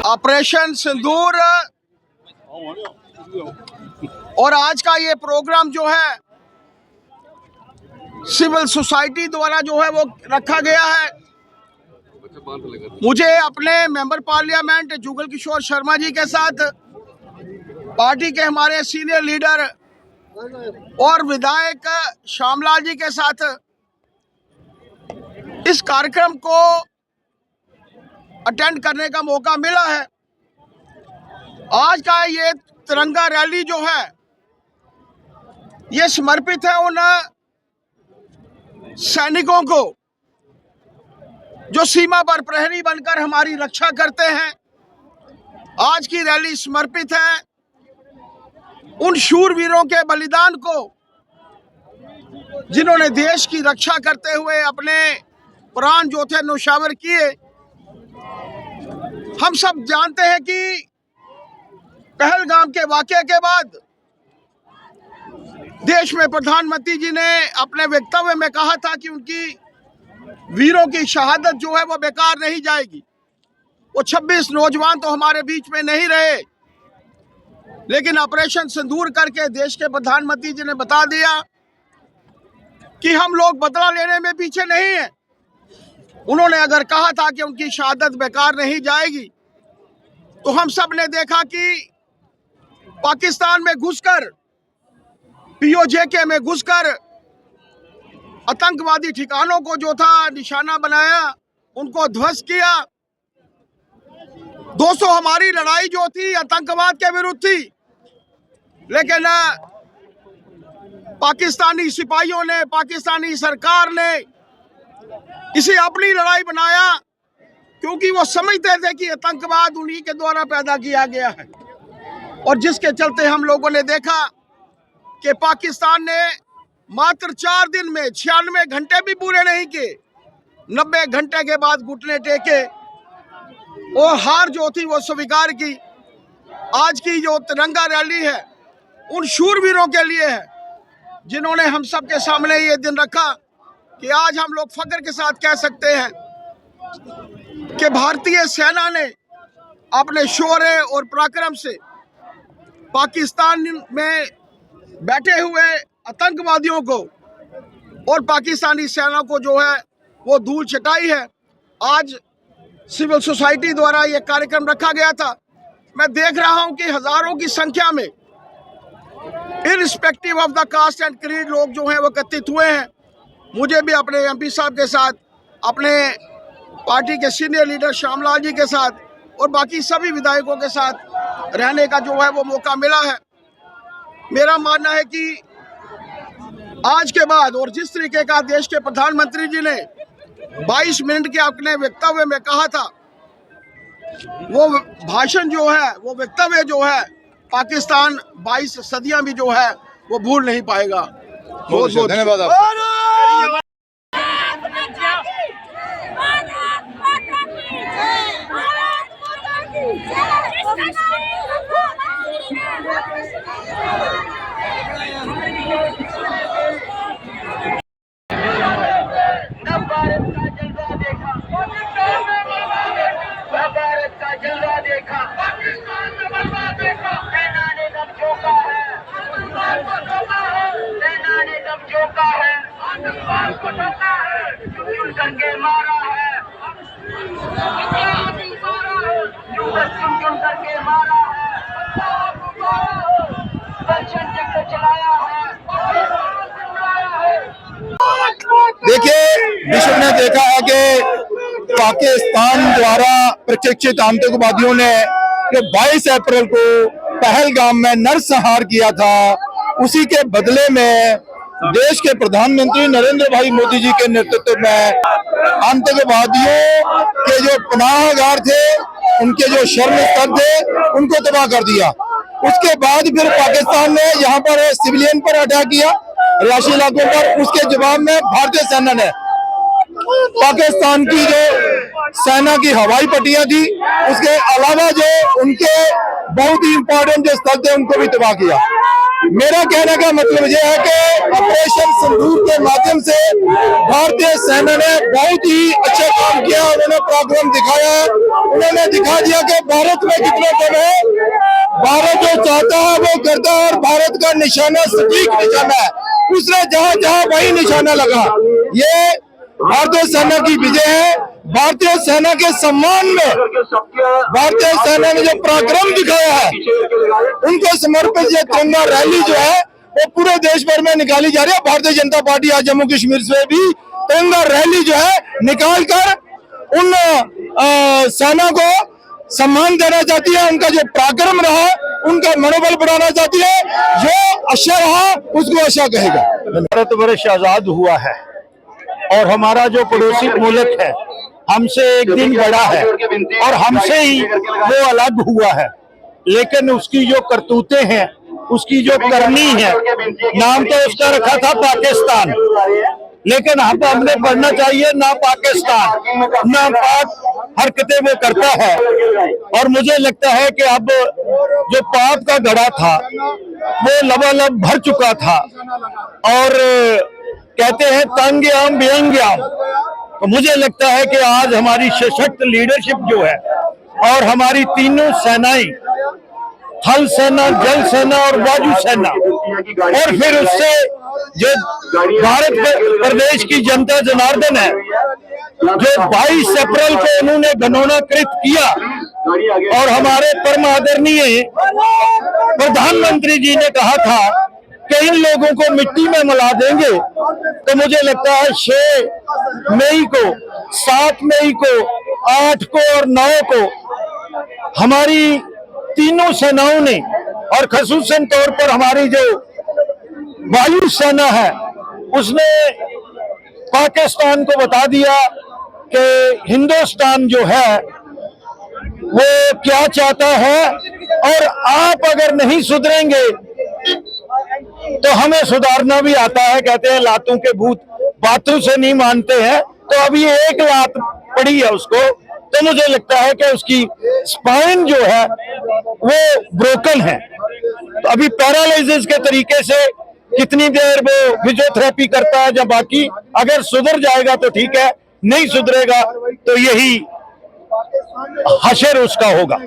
Operation सिंदूर और आज का ये प्रोग्राम जो है सिविल सोसाइटी द्वारा जो है वो रखा गया है। मुझे अपने मेंबर पार्लियामेंट जुगल किशोर शर्मा जी के साथ, पार्टी के हमारे सीनियर लीडर और विधायक श्यामलाल जी के साथ इस कार्यक्रम को अटेंड करने का मौका मिला है। आज का ये तिरंगा रैली जो है ये समर्पित है उन सैनिकों को जो सीमा पर प्रहरी बनकर हमारी रक्षा करते हैं। आज की रैली समर्पित है उन शूरवीरों के बलिदान को जिन्होंने देश की रक्षा करते हुए अपने प्राण जो थे न्योछावर किए। हम सब जानते हैं कि पहलगाम के वाकये के बाद देश में प्रधानमंत्री जी ने अपने वक्तव्य में कहा था कि उनकी वीरों की शहादत जो है वो बेकार नहीं जाएगी। वो 26 नौजवान तो हमारे बीच में नहीं रहे, लेकिन ऑपरेशन सिंदूर करके देश के प्रधानमंत्री जी ने बता दिया कि हम लोग बदला लेने में पीछे नहीं हैं। उन्होंने अगर कहा था कि उनकी शहादत बेकार नहीं जाएगी, तो हम सब ने देखा कि पाकिस्तान में घुसकर, पीओजे में घुसकर आतंकवादी ठिकानों को जो था निशाना बनाया, उनको ध्वस्त किया। दोस्तों, हमारी लड़ाई जो थी आतंकवाद के विरुद्ध थी, लेकिन पाकिस्तानी सिपाहियों ने, पाकिस्तानी सरकार ने इसे अपनी लड़ाई बनाया, क्योंकि वो समझते थे कि आतंकवाद उन्हीं के द्वारा पैदा किया गया है। और जिसके चलते हम लोगों ने देखा कि पाकिस्तान ने मात्र 4 दिन में 96 घंटे भी पूरे नहीं किए, 90 घंटे के बाद घुटने टेके और हार जो थी वो स्वीकार की। आज की जो तिरंगा रैली है उन शूरवीरों के लिए है जिन्होंने हम सब के सामने ये दिन रखा कि आज हम लोग फख्र के साथ कह सकते हैं कि भारतीय सेना ने अपने शौर्य और पराक्रम से पाकिस्तान में बैठे हुए आतंकवादियों को और पाकिस्तानी सेना को जो है वो धूल चटाई है। आज सिविल सोसाइटी द्वारा ये कार्यक्रम रखा गया था। मैं देख रहा हूं कि हजारों की संख्या में irrespective of the caste and creed लोग जो हैं वो एकत्रित हुए हैं। मुझे भी अपने एमपी साहब के साथ, अपने पार्टी के सीनियर लीडर श्यामलाल जी के साथ और बाकी सभी विधायकों के साथ रहने का जो है वो मौका मिला है। मेरा मानना है कि आज के बाद, और जिस तरीके का देश के प्रधानमंत्री जी ने 22 मिनट के अपने वक्तव्य में कहा था, वो भाषण जो है, वो वक्तव्य जो है, पाकिस्तान 22 सदियां भी जो है वो भूल नहीं पाएगा। बहुत बहुत धन्यवाद। देखिए, विश्व ने देखा है कि पाकिस्तान द्वारा प्रशिक्षित आतंकवादियों ने जो 22 अप्रैल को पहलगाम में नरसंहार किया था, उसी के बदले में देश के प्रधानमंत्री नरेंद्र भाई मोदी जी के नेतृत्व में आतंकवादियों के जो पनाहगार थे, उनके जो शर्म स्थल थे, उनको तबाह कर दिया। उसके बाद फिर पाकिस्तान ने यहाँ पर सिविलियन पर अटैक किया, रिहायशी इलाकों पर। उसके जवाब में भारतीय सेना ने पाकिस्तान की जो सेना की हवाई पट्टियां थी, उसके अलावा जो उनके बहुत ही इंपॉर्टेंट जो स्थल थे, उनको भी तबाह किया। मेरा कहने का मतलब यह है कि ऑपरेशन सिंदूर के माध्यम से भारतीय सेना ने बहुत ही अच्छा काम किया। उन्होंने पराक्रम दिखाया है। उन्होंने दिखा दिया कि भारत में कितना दम है। भारत जो चाहता है वो करता है, और भारत का निशाना सटीक निशाना है। उसने जहां जहां वही निशाना लगा। ये भारतीय सेना की विजय है। भारतीय सेना के सम्मान में भारतीय सेना ने जो पराक्रम दिखाया है, उनको समर्पित ये तिरंगा रैली जो है वो पूरे देश भर में निकाली जा रही है। भारतीय जनता पार्टी आज जम्मू कश्मीर से भी तिरंगा रैली जो है निकाल कर उन सेना को सम्मान देना चाहती है। उनका जो पराक्रम रहा, उनका मनोबल बढ़ाना चाहती है। जो अच्छा रहा उसको अच्छा कहेगा। भारतवर्ष आजाद हुआ है और हमारा जो पड़ोसी मुल्क है हमसे एक दिन बड़ा है और हमसे ही वो अलग हुआ है, लेकिन उसकी जो करतूतें हैं, उसकी जो करनी है, नाम तो उसका रखा था पाकिस्तान, लेकिन हमने पढ़ना चाहिए ना पाकिस्तान ना पाक हरकतें वो करता है। और मुझे लगता है कि अब जो पाप का घड़ा था वो लबालब भर चुका था, और कहते हैं तंग्याम बेअंग्याम। तो मुझे लगता है कि आज हमारी सशक्त लीडरशिप जो है और हमारी तीनों सेनाएं, थल सेना, जल सेना और वायु सेना, और फिर उससे जो भारत प्रदेश की जनता जनार्दन है, जो 22 अप्रैल को उन्होंने घनौनाकृत किया और हमारे परम आदरणीय प्रधानमंत्री जी ने कहा था कि इन लोगों को मिट्टी में मिला देंगे। तो मुझे लगता है 6 मई को, 7 मई को, 8 को और 9 को हमारी तीनों सेनाओं ने, और खसूसन तौर पर हमारी जो वायु सेना है, उसने पाकिस्तान को बता दिया कि हिंदुस्तान जो है वो क्या चाहता है, और आप अगर नहीं सुधरेंगे तो हमें सुधारना भी आता है। कहते हैं लातों के भूत बातों से नहीं मानते हैं, तो अभी एक लात पड़ी है उसको, तो मुझे लगता है कि उसकी स्पाइन जो है वो ब्रोकन है। तो अभी पैरालिसिस के तरीके से कितनी देर वो फिजियोथेरेपी करता है, जब बाकी अगर सुधर जाएगा तो ठीक है, नहीं सुधरेगा तो यही हशर उसका होगा।